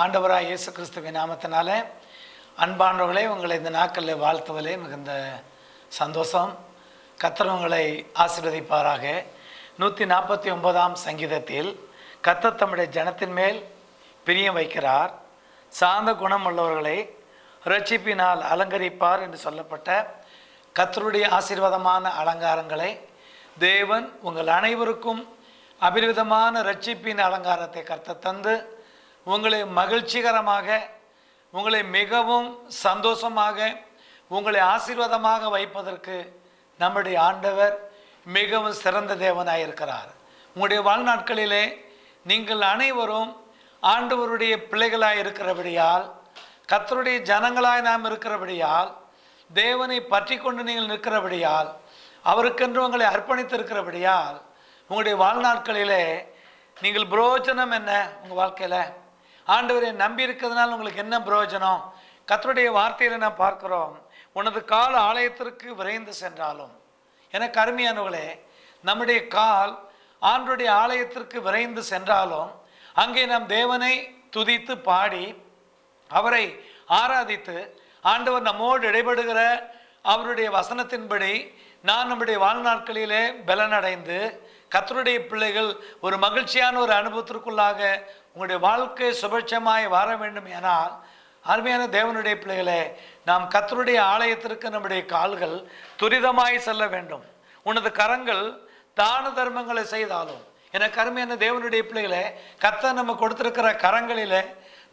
ஆண்டவராய் இயேசு கிறிஸ்துவின் நாமத்தினால அன்பானவர்களே, உங்களை இந்த நாட்களில் வாழ்த்துவதிலே மிகுந்த சந்தோஷம். கர்த்தர் உங்களை ஆசீர்வதிப்பாராக. 149ஆம் சங்கீதத்தில் கர்த்தர் தம்முடைய ஜனத்தின் மேல் பிரியம் வைக்கிறார், சாந்த குணம் உள்ளவர்களை இரட்சிப்பினால் அலங்கரிப்பார் என்று சொல்லப்பட்ட கர்த்தருடைய ஆசீர்வாதமான அலங்காரங்களை தேவன் உங்கள் அனைவருக்கும் அபிரிவிதமான இரட்சிப்பின் அலங்காரத்தை கர்த்தர் தந்து உங்களை மகிழ்ச்சிகரமாக, உங்களை மிகவும் சந்தோஷமாக, உங்களை ஆசீர்வாதமாக வைப்பதற்கு நம்முடைய ஆண்டவர் மிகவும் சிறந்த தேவனாக இருக்கிறார். உங்களுடைய வாழ்நாட்களிலே நீங்கள் அனைவரும் ஆண்டவருடைய பிள்ளைகளாய் இருக்கிறபடியால், கர்த்தருடைய ஜனங்களாய் நாம் இருக்கிறபடியால், தேவனை பற்றி கொண்டு நீங்கள் நிற்கிறபடியால், அவருக்கென்று உங்களை அர்ப்பணித்திருக்கிறபடியால், உங்களுடைய வாழ்நாட்களிலே நீங்கள் பிரயோஜனம் என்ன? உங்கள் வாழ்க்கையில் ஆண்டவரை நம்பி இருக்கிறதுனால உங்களுக்கு என்ன பிரயோஜனம்? கர்த்தருடைய வார்த்தையில் நான் பார்க்கிறோம், உனது கால் ஆலயத்திற்கு விரைந்து சென்றாலும். எனக்கு அருமையானவர்களே, நம்முடைய கால் ஆண்டவருடைய ஆலயத்திற்கு விரைந்து சென்றாலும் அங்கே நாம் தேவனை துதித்து பாடி அவரை ஆராதித்து ஆண்டவர் நம்மோடு இடைபடுகிற அவருடைய வசனத்தின்படி நான் நம்முடைய வாழ்நாட்களிலே பலனடைந்து கர்த்தருடைய பிள்ளைகள் ஒரு மகிழ்ச்சியான ஒரு அனுபவத்திற்குள்ளாக உங்களுடைய வாழ்க்கை சுபட்சமாய் வர வேண்டும். ஏனால் அருமையான தேவனுடைய பிள்ளைகளே, நாம் கர்த்தருடைய ஆலயத்திற்கு நம்முடைய கால்கள் துரிதமாய் செல்ல வேண்டும். உனது கரங்கள் தான தர்மங்களை செய்தாலும், எனக்கு அருமையான தேவனுடைய பிள்ளைகளே, கர்த்தர் நம்ம கொடுத்திருக்கிற கரங்களிலே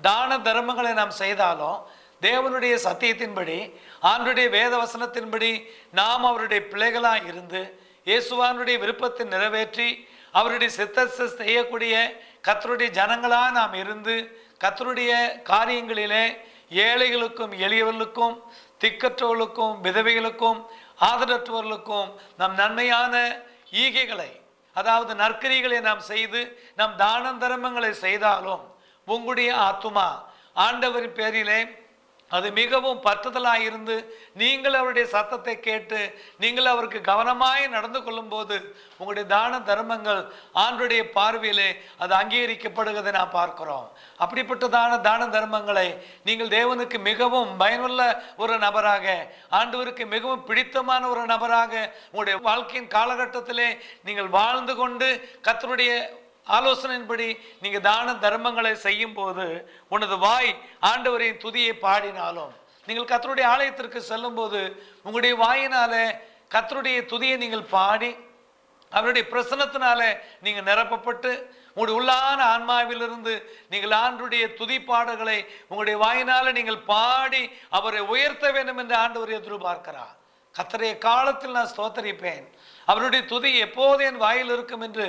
தான தர்மங்களை நாம் செய்தாலும், தேவனுடைய சத்தியத்தின்படி ஆண்டவருடைய வேத வசனத்தின்படி நாம் அவருடைய பிள்ளைகளாக இருந்து இயேசுவானுடைய விருப்பத்தை நிறைவேற்றி அவருடைய சித்தத்தை செய்யக்கூடிய கர்த்தருடைய ஜனங்களாக நாம் இருந்து கர்த்தருடைய காரியங்களிலே ஏழைகளுக்கும் எளியவர்களுக்கும் திக்கற்றவர்களுக்கும் விதவைகளுக்கும் ஆதரவற்றவர்களுக்கும் நம் நன்மையான ஈகைகளை, அதாவது நற்கரிகளை நாம் செய்து நம் தான தர்மங்களை செய்தாலும் உங்களுடைய ஆத்துமா ஆண்டவரின் பேரிலே அது மிகவும் பற்றுதலாக இருந்து நீங்கள் அவருடைய சத்தத்தை கேட்டு நீங்கள் அவருக்கு கவனமாய் நடந்து கொள்ளும் போது உங்களுடைய தான தர்மங்கள் ஆண்டவருடைய பார்வையிலே அது அங்கீகரிக்கப்படுவதை நாம் பார்க்கிறோம். அப்படிப்பட்டதான தான தர்மங்களை நீங்கள் தேவனுக்கு மிகவும் பயனுள்ள ஒரு நபராக, ஆண்டவருக்கு மிகவும் பிடித்தமான ஒரு நபராக உங்களுடைய வாழ்க்கையின் காலகட்டத்திலே நீங்கள் வாழ்ந்து கொண்டு கர்த்தருடைய ஆலோசனையின்படி நீங்க தான தர்மங்களை செய்யும் போது உனது வாய் ஆண்டவரின் துதியை பாடினாலும், நீங்கள் கர்த்தருடைய ஆலயத்திற்கு செல்லும் போது உங்களுடைய வாயினால கர்த்தருடைய துதியை நீங்கள் பாடி அவருடைய பிரசன்னத்தினால நீங்கள் நிரப்பப்பட்டு உங்களுடைய உள்ளான ஆன்மாவிலிருந்து நீங்கள் ஆண்டவருடைய துதி பாடல்களை உங்களுடைய வாயினால நீங்கள் பாடி அவரை உயர்த்த வேண்டும் என்று ஆண்டவர் எதிர்பார்க்கிறார். கர்த்தருடைய காலத்தில் நான் ஸ்தோத்தரிப்பேன், அவருடைய துதி எப்போது என் வாயில் இருக்கும் என்று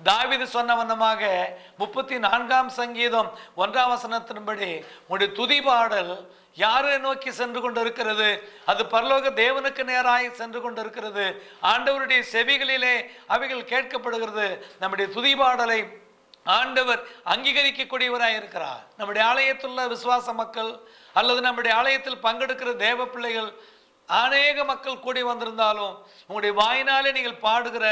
தாவீது சொன்ன வண்ணமாக 34ஆம் சங்கீதம் 1ஆம் வசனத்தின்படி உங்களுடைய துதி பாடல் யாரை நோக்கி சென்று கொண்டிருக்கிறது? அது பரலோக தேவனுக்கு நேராய் சென்று கொண்டிருக்கிறது. ஆண்டவருடைய செவிகளிலே அவைகள் கேட்கப்படுகிறது. நம்முடைய துதி பாடலை ஆண்டவர் அங்கீகரிக்கக்கூடியவராய் இருக்கிறார். நம்முடைய ஆலயத்துள்ள விசுவாச மக்கள் அல்லது நம்முடைய ஆலயத்தில் பங்கெடுக்கிற தேவ பிள்ளைகள் அநேக மக்கள் கூடி வந்திருந்தாலும் உங்களுடைய வாயினாலே நீங்கள் பாடுகிற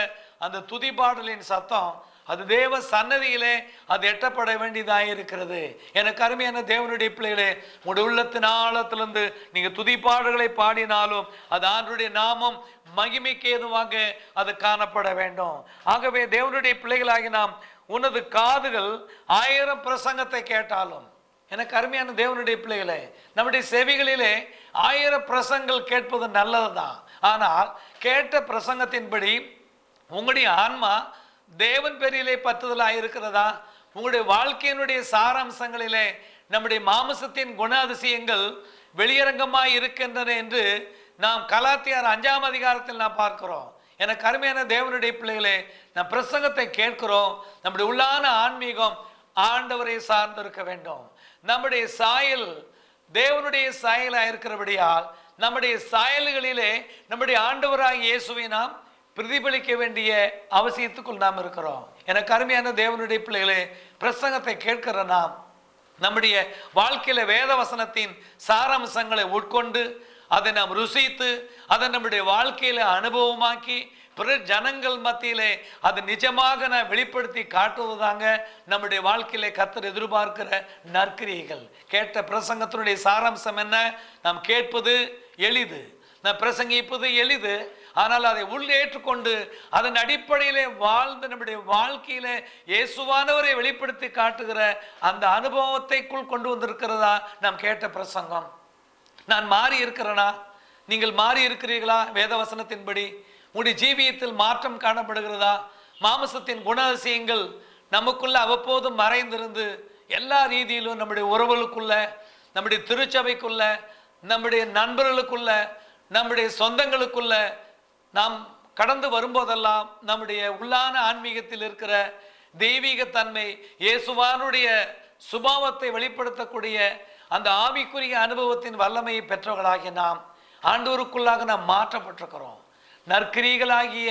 அந்த துதி பாடலின் சத்தம் அது தேவ சன்னதியிலே அது எட்டப்பட வேண்டியதாக இருக்கிறது. எனக்கு அருமையான தேவனுடைய பிள்ளைகளே, உங்களுடைய உள்ளத்தின் ஆழத்திலிருந்து நீங்க துதி பாடல்களை பாடினாலும் அது ஆண்டவருடைய நாமம் மகிமைக்கு ஏதுவாக அது காணப்பட வேண்டும். ஆகவே தேவனுடைய பிள்ளைகளாகி நாம் உனது காதுகள் 1000 பிரசங்கத்தை கேட்டாலும், எனக்கு அருமையான தேவனுடைய பிள்ளைகளே, நம்முடைய செவிகளிலே 1000 பிரசங்கள் கேட்பது நல்லதுதான். ஆனால் கேட்ட பிரசங்கத்தின்படி உங்களுடைய ஆன்மா தேவன் பேரிலே பற்றுதலாக இருக்கிறதா? உங்களுடைய வாழ்க்கையினுடைய சாராம்சங்களிலே நம்முடைய மாமிசத்தின் குணாதிசயங்கள் வெளியரங்கமாய் இருக்கின்றன என்று நாம் கலாத்தியர் 5ஆம் அதிகாரத்தில் நாம் பார்க்கிறோம். எனக்கு அருமையான தேவனுடைய பிள்ளைகளே, நம் பிரசங்கத்தை கேட்கிறோம். நம்முடைய உள்ளான ஆன்மீகம் ஆண்டவரை சார்ந்திருக்க வேண்டும். நம்முடைய சாயல் தேவனுடைய சாயலாக இருக்கிறபடியால் நம்முடைய சாயல்களிலே நம்முடைய ஆண்டவராகிய இயேசுவை நாம் பிரதிபலிக்க வேண்டிய அவசியத்துக்குள் நாம் இருக்கிறோம். எனக்கு அருமையான தேவனுடைய பிள்ளைகளே, பிரசங்கத்தை கேட்கிற நாம் நம்முடைய வாழ்க்கையில வேத வசனத்தின் சாராம்சங்களை உட்கொண்டு அதை நாம் ருசித்து அதை நம்முடைய வாழ்க்கையில அனுபவமாக்கி பிற ஜனங்கள் மத்தியிலே அது நிஜமாக நான் வெளிப்படுத்தி காட்டுவதாங்க நம்முடைய வாழ்க்கையிலே கர்த்தர் எதிர்பார்க்கிற நற்கிரியைகள். கேட்ட பிரசங்கத்தினுடைய சாராம்சம் என்ன? நாம் கேட்பது எளிது, நாம் பிரசங்கிப்பது எளிது. ஆனால் அதை உள்ளேற்றுக்கொண்டு அதன் அடிப்படையிலே வாழ்ந்து நம்முடைய வாழ்க்கையிலே இயேசுவானவரை வெளிப்படுத்தி காட்டுகிற அந்த அனுபவத்தைக்குள் கொண்டு வந்திருக்கிறதா நாம் கேட்ட பிரசங்கம்? நான் மாறி இருக்கிறேனா? நீங்கள் மாறி இருக்கிறீர்களா? வேத வசனத்தின்படி உங்களுடைய ஜீவியத்தில் மாற்றம் காணப்படுகிறதா? மாம்சத்தின் குணாதிசயங்கள் நமக்குள்ள அவ்வப்போதும் மறைந்திருந்து எல்லா ரீதியிலும் நம்முடைய உறவுகளுக்குள்ள, நம்முடைய திருச்சபைக்குள்ள, நம்முடைய நண்பர்களுக்குள்ள, நம்முடைய சொந்தங்களுக்குள்ள நாம் கடந்து வரும்போதெல்லாம் நம்முடைய உள்ளான ஆன்மீகத்தில் இருக்கிற தெய்வீக தன்மை, இயேசுவானுடைய சுபாவத்தை வெளிப்படுத்தக்கூடிய அந்த ஆவிக்குரிய அனுபவத்தின் வல்லமையை பெற்றவர்களாகிய நாம் ஆண்டவருக்குள்ளாக நாம் மாற்றப்பட்டிருக்கிறோம். நற்கிரியைகளாகிய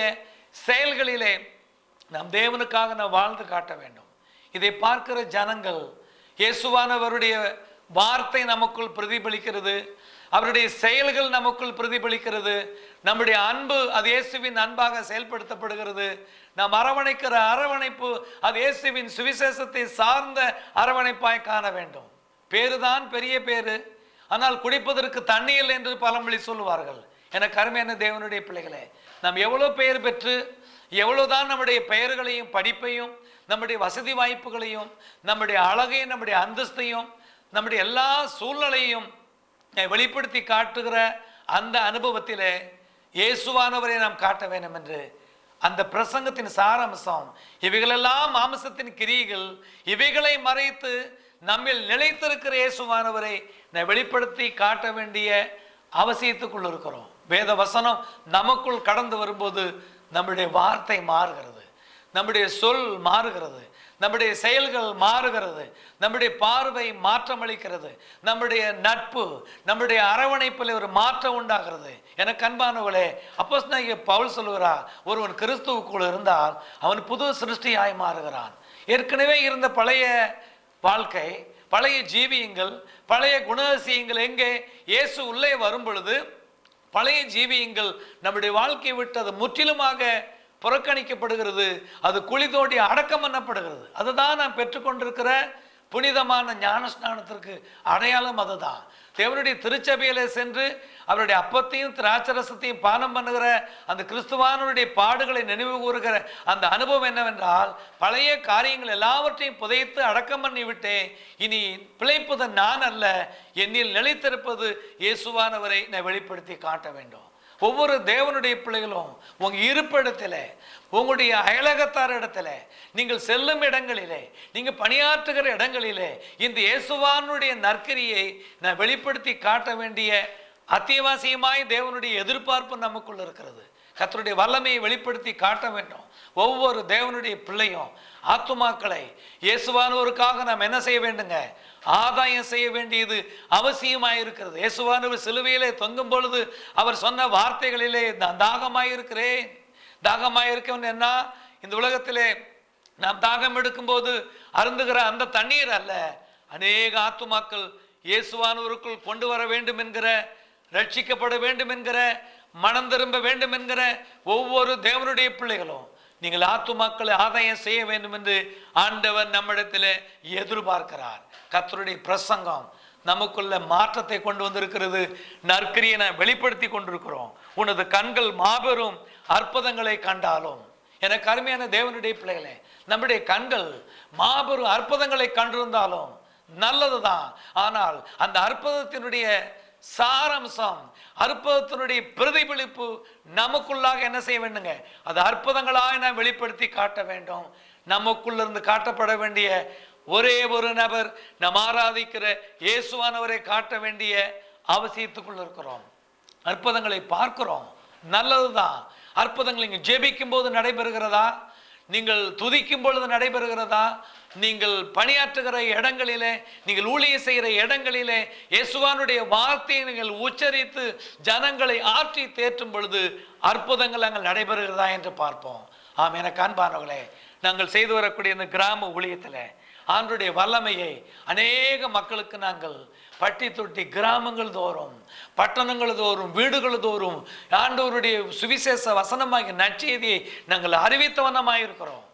செயல்களிலே நாம் தேவனுக்காக நாம் வாழ்ந்து காட்ட வேண்டும். இதை பார்க்கிற ஜனங்கள் இயேசுவானவருடைய வார்த்தை நமக்குள் பிரதிபலிக்கிறது, அவருடைய செயல்கள் நமக்குள் பிரதிபலிக்கிறது, நம்முடைய அன்பு அது இயேசுவின் அன்பாக செயல்படுத்தப்படுகிறது. நாம் அரவணைக்கிற அரவணைப்பு அது இயேசுவின் சுவிசேஷத்தை சார்ந்த அரவணைப்பாய் காண வேண்டும். பேருதான் பெரிய பேரு, ஆனால் குடிப்பதற்கு தண்ணீர் என்று பழமொழி சொல்லுவார்கள். எனக்கு அருமையான தேவனுடைய பிள்ளைகளே, நாம் எவ்வளோ பெயர் பெற்று எவ்வளவுதான் நம்முடைய பெயர்களையும் படிப்பையும் நம்முடைய வசதி வாய்ப்புகளையும் நம்முடைய அழகையும் நம்முடைய அந்தஸ்தையும் நம்முடைய எல்லா சூழ்நிலையும் வெளிப்படுத்தி காட்டுகிற அந்த அனுபவத்திலே இயேசுவானவரை நாம் காட்ட வேண்டும் என்று அந்த பிரசங்கத்தின் சாராம்சம். இவைகளெல்லாம் மாம்சத்தின் கிரியைகள், இவைகளை மறைத்து நம்மில் நிலைத்திருக்கிற இயேசுவானவரை வெளிப்படுத்தி காட்ட வேண்டிய அவசியத்துக்குள் இருக்கிறோம். வேத வசனம் நமக்குள் கடந்து வரும்போது நம்முடைய வார்த்தை மாறுகிறது, நம்முடைய சொல் மாறுகிறது, நம்முடைய செயல்கள் மாறுகிறது, நம்முடைய பார்வை மாற்றமளிக்கிறது, நம்முடைய நட்பு நம்முடைய அரவணைப்பில் ஒரு மாற்றம் உண்டாகிறது. எனக்கு அன்பானவர்களே, அப்போஸ்தலனாகிய பவுல் சொல்லுகிறார், ஒருவன் கிறிஸ்துவுக்குள் இருந்தால் அவன் புது சிருஷ்டியாய் மாறுகிறான். ஏற்கனவே இருந்த பழைய வாழ்க்கை, பழைய ஜீவியங்கள், பழைய குணாதிசயங்கள் எங்கே? இயேசு உள்ளே வரும் பொழுது பழைய ஜீவியங்கள் நம்முடைய வாழ்க்கையை விட்டு அது முற்றிலுமாக புறக்கணிக்கப்படுகிறது, அது குழி தோண்டி அடக்கம் பண்ணப்படுகிறது. அதுதான் நாம் பெற்றுக்கொண்டிருக்கிற புனிதமான ஞான ஸ்நானத்திற்கு அடையாளம். அதுதான் தேவனுடைய திருச்சபையிலே சென்று அவருடைய அப்பத்தையும் திராட்சரசத்தையும் பானம் பண்ணுகிற அந்த கிறிஸ்துவானுடைய பாடுகளை நினைவு கூறுகிற அந்த அனுபவம் என்னவென்றால், பழைய காரியங்கள் எல்லாவற்றையும் புதைத்து அடக்கம் பண்ணி விட்டேன், இனி பிழைப்பது நான் அல்ல, என்னில் நிலைத்திருப்பது இயேசுவானவரை நான் வெளிப்படுத்தி காட்ட வேண்டும். ஒவ்வொரு தேவனுடைய பிள்ளைகளும் உங்க இருப்பிடத்துல, உங்களுடைய அயலகத்தார் இடத்துல, நீங்கள் செல்லும் இடங்களிலே, நீங்க பணியாற்றுகிற இடங்களிலே இந்த இயேசுவானுடைய நற்கிரியை நான் வெளிப்படுத்தி காட்ட வேண்டிய அத்தியாவசியமாய் தேவனுடைய எதிர்பார்ப்பு நமக்குள்ள இருக்கிறது. கர்த்தருடைய வல்லமையை வெளிப்படுத்தி காட்ட வேண்டும். ஒவ்வொரு தேவனுடைய பிள்ளையும் ஆத்துமாக்களை இயேசுவானவருக்காக நாம் என்ன செய்ய வேண்டுங்க? ஆதாயம் செய்ய வேண்டியது அவசியமாயிருக்கிறது. இயேசுவானவர் சிலுவையிலே தொங்கும் பொழுது அவர் சொன்ன வார்த்தைகளிலே நான் தாகமாயிருக்கிறேன். தாகமாயிருக்கவன் என்ன? இந்த உலகத்திலே நாம் தாகம் எடுக்கும்போது அருந்துகிற அந்த தண்ணீர் அல்ல, அநேக ஆத்துமாக்கள் இயேசுவானவருக்குள் கொண்டு வர வேண்டும் என்கிற, ரட்சிக்கப்பட வேண்டும் என்கிற, மனம் திரும்ப வேண்டும் என்கிற ஒவ்வொரு தேவனுடைய பிள்ளைகளும் நீங்கள் ஆத்துமாக்களை ஆதாயம் செய்ய வேண்டும் என்று ஆண்டவர் நம்மிடத்தில் எதிர்பார்க்கிறார். கர்த்தருடைய பிரசங்கம் நமக்குள்ள மாற்றத்தை கொண்டு வந்திருக்கிறது. நற்கிரியை வெளிப்படுத்தி கொண்டிருக்கிறோம். உனது கண்கள் மாபெரும் அற்புதங்களை கண்டாலும், எனக்கு அருமையான தேவனுடைய பிள்ளைகளே, நம்முடைய கண்கள் மாபெரும் அற்புதங்களை கண்டிருந்தாலும் நல்லதுதான். ஆனால் அந்த அற்புதத்தினுடைய சாராம்சம், அற்புதத்தினுடைய பிரதிபலிப்பு நமக்குள்ளாக என்ன செய்ய வேண்டுங்க? அது அற்புதங்களாக நாம் வெளிப்படுத்தி காட்ட வேண்டும். நமக்குள்ள இருந்து காட்டப்பட வேண்டிய ஒரே ஒரு நபர், நாம் ஆராதிக்கிற இயேசுவானவரை காட்ட வேண்டிய அவசியத்துக்குள்ள இருக்கிறோம். அற்புதங்களை பார்க்கிறோம், நல்லதுதான். அற்புதங்கள் நீங்கள் ஜெபிக்கும் போது நடைபெறுகிறதா? நீங்கள் துதிக்கும் பொழுது நடைபெறுகிறதா? நீங்கள் பணியாற்றுகிற இடங்களிலே, நீங்கள் ஊழியம் செய்கிற இடங்களிலே இயேசுவானுடைய வார்த்தையை நீங்கள் உச்சரித்து ஜனங்களை ஆற்றி தேற்றும் பொழுது அற்புதங்கள் அங்கே நடைபெறுகிறதா என்று பார்ப்போம். ஆம், எனக்கு அன்பானவர்களே, நாங்கள் செய்து வரக்கூடிய இந்த கிராம ஊழியத்தில் ஆண்டவருடைய வல்லமையை அநேக மக்களுக்கு நாங்கள் பட்டி தொட்டி கிராமங்கள் தோறும், பட்டணங்கள் தோறும், வீடுகள் தோறும் ஆண்டவருடைய சுவிசேஷ வசனமாகிய நற்செய்தியை நாங்கள் அறிவித்தவனமாக இருக்கிறோம்.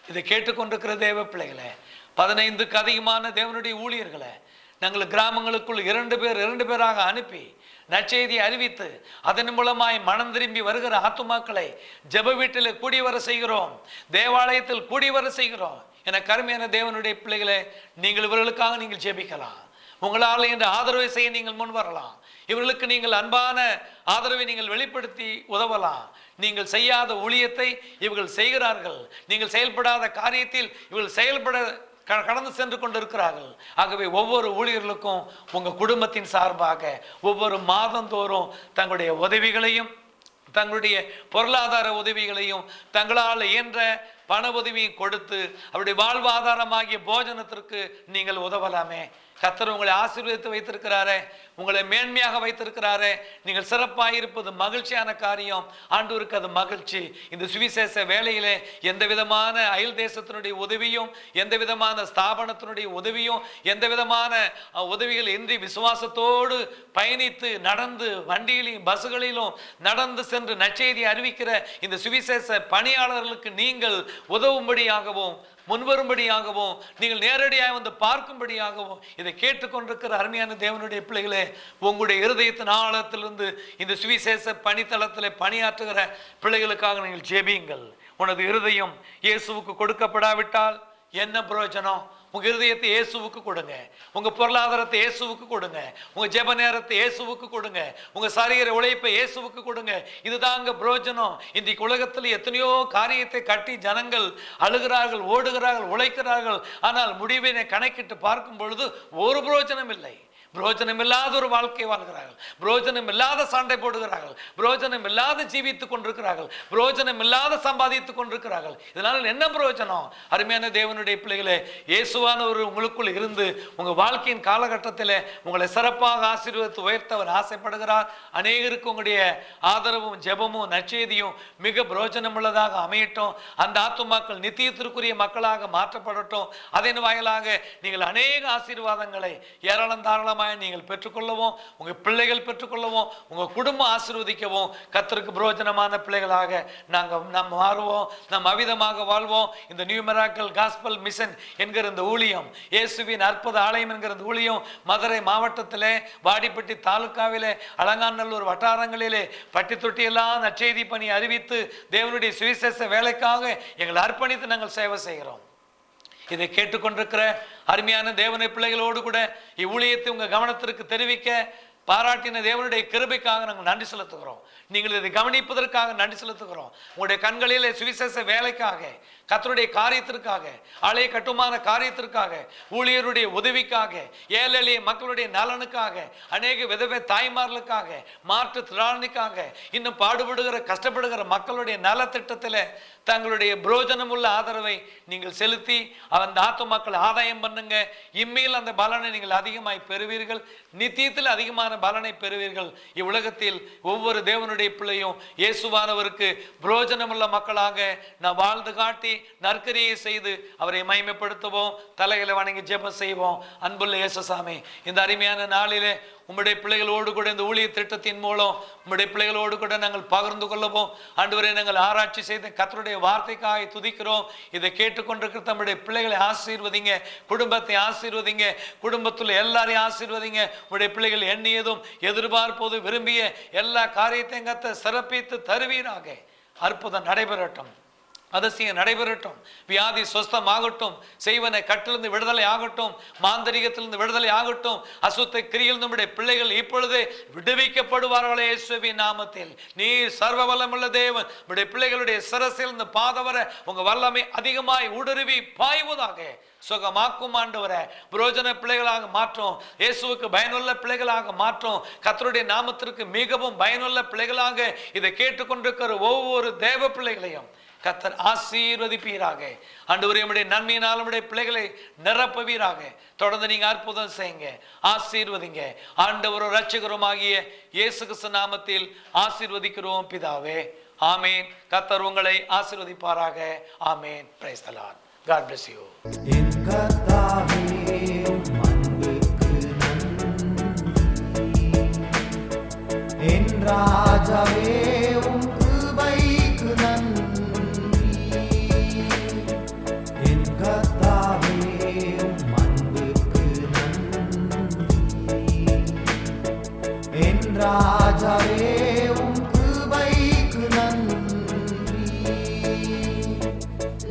இதை கேட்டுக்கொண்டிருக்கிற தேவ பிள்ளைகளை, 15க்கு அதிகமான தேவனுடைய ஊழியர்களை நாங்கள் கிராமங்களுக்குள் 2 பேராக அனுப்பி நற்செய்தியை அறிவித்து அதன் மூலமாய் மனம் திரும்பி வருகிற ஆத்துமாக்களை ஜெப வீட்டில் கூடி வர செய்கிறோம், தேவாலயத்தில் கூடி வர செய்கிறோம். என கருமையான தேவனுடைய பிள்ளைகளை, நீங்கள் இவர்களுக்காக நீங்கள் ஜெபிக்கலாம். உங்களால் என்ற ஆதரவை செய்ய நீங்கள் முன் வரலாம். இவர்களுக்கு நீங்கள் அன்பான ஆதரவை நீங்கள் வெளிப்படுத்தி உதவலாம். நீங்கள் செய்யாத ஊழியத்தை இவர்கள் செய்கிறார்கள். நீங்கள் செயல்படாத காரியத்தில் இவர்கள் செயல்பட கடந்து சென்று கொண்டிருக்கிறார்கள். ஆகவே ஒவ்வொரு ஊழியர்களுக்கும் உங்கள் குடும்பத்தின் சார்பாக ஒவ்வொரு மாதந்தோறும் தங்களுடைய உதவிகளையும், தங்களுடைய பொருளாதார உதவிகளையும், தங்களால் இயன்ற பண உதவியும் கொடுத்து அவருடைய வாழ்வாதாரமாகிய போஜனத்திற்கு நீங்கள் உதவலாமே. கர்த்தர் உங்களை ஆசீர்வதித்து வைத்திருக்கிறாரே, உங்களை மேன்மையாக வைத்திருக்கிறாரே. நீங்கள் சிறப்பாக இருப்பது மகிழ்ச்சியான காரியம். ஆண்டவருக்கு அது மகிழ்ச்சி. இந்த சுவிசேஷ வேலையிலே எந்த விதமான அயல் தேசத்தினுடைய உதவியும், எந்த விதமான ஸ்தாபனத்தினுடைய உதவியும், எந்த விதமான உதவிகள் இன்றி விசுவாசத்தோடு பயணித்து நடந்து வண்டியிலும் பஸ்களிலும் நடந்து சென்று நற்செய்தி அறிவிக்கிற இந்த சுவிசேஷ பணியாளர்களுக்கு நீங்கள் உதவும்படியாகவும், முன்வரும்படியாகவும், நீங்கள் நேரடியாக வந்து பார்க்கும்படியாகவும் இதை கேட்டுக்கொண்டிருக்கிற அருமையான தேவனுடைய பிள்ளைகளே, உங்களுடைய இருதயத்தின் ஆழத்திலிருந்து இந்த சுவிசேஷ பணித்தளத்தில் பணியாற்றுகிற பிள்ளைகளுக்காக நீங்கள் ஜெபியுங்கள். உனது இருதயம் இயேசுவுக்கு கொடுக்கப்படாவிட்டால் என்ன பிரயோஜனம்? உங்க இருதயத்தை இயேசுவுக்கு கொடுங்க, உங்க பொருளாதாரத்தை இயேசுவுக்கு கொடுங்க, உங்க ஜெப நேரத்தை இயேசுவுக்கு கொடுங்க, உங்க சரீர உழைப்பை இயேசுவுக்கு கொடுங்க. இதுதாங்க பிரயோஜனம். இன்றைக்கு உலகத்தில் எத்தனையோ காரியத்தை கட்டி ஜனங்கள் அழுகிறார்கள், ஓடுகிறார்கள், உழைக்கிறார்கள். ஆனால் முடிவினை கணக்கிட்டு பார்க்கும் பொழுது ஒரு பிரயோஜனம் இல்லை. பிரயோஜனம் இல்லாத ஒரு வாழ்க்கை வாழ்கிறார்கள், பிரயோஜனம் இல்லாத சண்டை போடுகிறார்கள், பிரயோஜனம் இல்லாத ஜீவித்துக் கொண்டிருக்கிறார்கள், பிரயோஜனம் இல்லாத சம்பாதித்துக் கொண்டிருக்கிறார்கள். இதனால் என்ன பிரயோஜனம்? அருமையான தேவனுடைய பிள்ளைகளே, இயேசுவானவர் உங்களுக்குள் இருந்து உங்க வாழ்க்கையின் காலகட்டத்தில் உங்களை சிறப்பாக ஆசீர்வதித்து உயர்த்தவர் ஆசைப்படுகிறார். அநேகருக்கு உங்களுடைய ஆதரவும் ஜெபமும் நற்செய்தியும் மிக பிரயோஜனம் உள்ளதாக அமையட்டும். அந்த ஆத்துமாக்கள் நித்தியத்திற்குரிய மக்களாக மாற்றப்படட்டும். அதன் வாயிலாக நீங்கள் அநேக ஆசீர்வாதங்களை ஏராளம் தாராளம் நீங்கள் பெற்றுக்கொள்ளவும், உங்க பிள்ளைகள் பெற்றுக்கொள்ளவும், உங்க குடும்பம் ஆசீர்வதிக்கவும், கர்த்தருக்கு பிரயோஜனமான பிள்ளைகளாக நாம் மாறுவோம். நாம் அவிதமாக வாழ்வோம். இந்த நியூ மிராக்கிள் காஸ்பல் மிஷன் என்கிற இந்த ஊழியம், இயேசுவின் அற்புத ஆலயம் என்கிற இந்த ஊழியம் மதுரை மாவட்டத்திலே, வாடிப்பட்டி தாலுக்காவிலே, அலங்காநல்லூர் வட்டாரங்களிலே பட்டி தொட்டி எல்லாம் நற்செய்தி பணி அறிவித்து தேவனுடைய சுவிசேஷ வேலைக்காக எங்களை அர்ப்பணித்து நாங்கள் சேவை செய்கிறோம். இதை கேட்டுக்கொண்டிருக்கிற அருமையான தேவனை பிள்ளைகளோடு கூட இவ்வூழியத்தை உங்க கவனத்திற்கு தெரிவிக்க பாராட்டின தேவனுடைய கிருபைக்காக நாங்கள் நன்றி செலுத்துகிறோம். நீங்கள் இதை கவனிப்பதற்காக நன்றி செலுத்துகிறோம். உங்களுடைய கண்களிலே சுவிசேஷ வேலைக்காக, கர்த்தருடைய காரியத்திற்காக, ஆலய கட்டுமான காரியத்திற்காக, ஊழியருடைய உதவிக்காக, ஏழை எளிய மக்களுடைய நலனுக்காக, அநேக விதவை தாய்மார்களுக்காக, மாற்றுத்திறனாளிக்காக, இன்னும் பாடுபடுகிற கஷ்டப்படுகிற மக்களுடைய நலத்திட்டத்தில் தங்களுடைய புரோஜனம் உள்ள ஆதரவை நீங்கள் செலுத்தி அந்த ஆத்துமாக்களை ஆதாயம் பண்ணுங்க. இம்மையில் அந்த பலனை நீங்கள் அதிகமாய் பெறுவீர்கள், நித்தியத்தில் அதிகமான பலனை பெறுவீர்கள். இவ்வுலகத்தில் ஒவ்வொரு தேவனுடைய பிள்ளையும் இயேசுவானவருக்கு புரோஜனமுள்ள மக்களாக நான் வாழ்ந்து காட்டி நற்கரியை செய்து அவரை மகிமைப்படுத்துவோம். தலைகளை வணங்கி ஜெபம் செய்வோம். அன்புள்ள இயேசுசாமி, இந்த அருமையான நாளிலே உம்முடைய பிள்ளைகளோடு கூட இந்த ஊழிய திட்டத்தின் மூலம் உம்முடைய பிள்ளைகளோடு கூட நாங்கள் பகிர்ந்து கொள்ளவும். ஆண்டவரை நாங்கள் ஆராய்ச்சி செய்த கர்த்தருடைய வார்த்தைக்காக துதிக்கிறோம். இதை கேட்டுக்கொண்டிருக்கிற நம்முடைய பிள்ளைகளை ஆசீர்வதிங்க, குடும்பத்தை ஆசீர்வதிங்க, குடும்பத்தில் எல்லாரையும் ஆசீர்வதிங்க. உங்களுடைய பிள்ளைகள் எண்ணியதும் எதிர்பார்ப்போது விரும்பிய எல்லா காரியத்தையும் கர்த்தர் சிறப்பித்து தருவீராக. அற்புதம் நடைபெறட்டும், அதிசயம் நடைபெறட்டும், வியாதி சொஸ்தமாகட்டும், செய்வனை கட்டிலிருந்து விடுதலை ஆகட்டும், மாந்தரிகத்திலிருந்து விடுதலை ஆகட்டும், அசுத்த கிரியில் நம்முடைய பிள்ளைகள் இப்பொழுதே விடுவிக்கப்படுவார்களே இயேசுவின் நாமத்தில். நீர் சர்வ வல்லமுள்ள தேவன். நம்முடைய பிள்ளைகளுடைய சிரசில் இந்த பாதவர உங்க வல்லமை அதிகமாய் ஊடுருவி பாய்வதாக. சுகமாக்கும் ஆண்டவரே, புரோஜன பிள்ளைகளாக மாற்றும், இயேசுவுக்கு பயனுள்ள பிள்ளைகளாக மாற்றும், கர்த்தருடைய நாமத்திற்கு மிகவும் பயனுள்ள பிள்ளைகளாக இதை கேட்டுக்கொண்டிருக்கிற ஒவ்வொரு தேவ பிள்ளைகளையும் கர்த்தர் ஆசீர்வதிப்பீராக. ஆண்டவரே, உம்முடைய நன்மையினால் உம்முடைய பிள்ளைகளை நிரப்புவீராக. தொடர்ந்து நீங்க அற்புதம் செய்யுங்க, ஆசீர்வதிங்க. ஆண்டவர் இரட்சகருமாகிய இயேசு கிறிஸ்து நாமத்தில் ஆசீர்வதிக்கிறோம் பிதாவே, ஆமேன். கர்த்தர் உங்களை ஆசீர்வதிப்பாராக. ஆமேன். Praise the Lord. God bless you. என் கர்த்தாவே உம் அன்புக்கு நன்றி. என் ராஜாவே உம் கிருபைக்கு நன்றி. என் கர்த்தாவே உம் அன்புக்கு நன்றி. என் ராஜாவே உம் கிருபைக்கு நன்றி.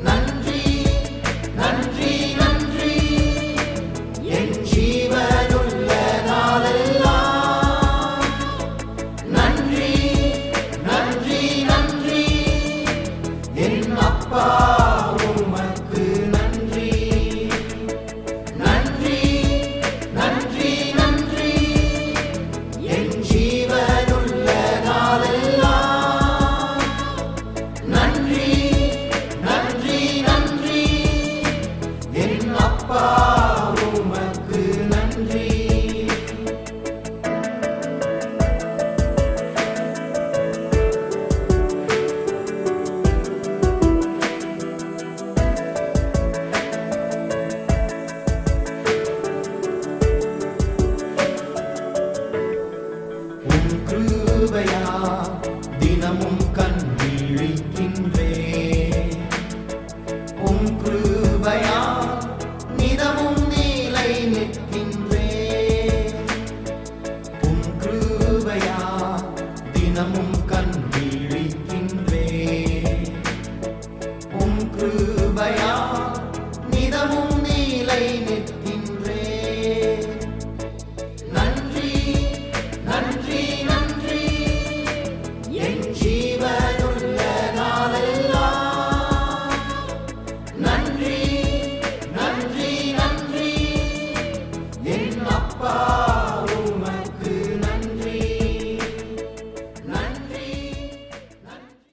நன்றி நன்றி நன்றி என் ஜீவனுள்ள நாளெல்லாம். நன்றி நன்றி நன்றி என் அப்பா உமக்கு நன்றி. நன்றி நன்றி நன்றி என் ஜீவனுள்ள நாளெல்லாம். நன்றி நன்றி நன்றி என் அப்பா உமக்கு நன்றி. உம் கிருபையா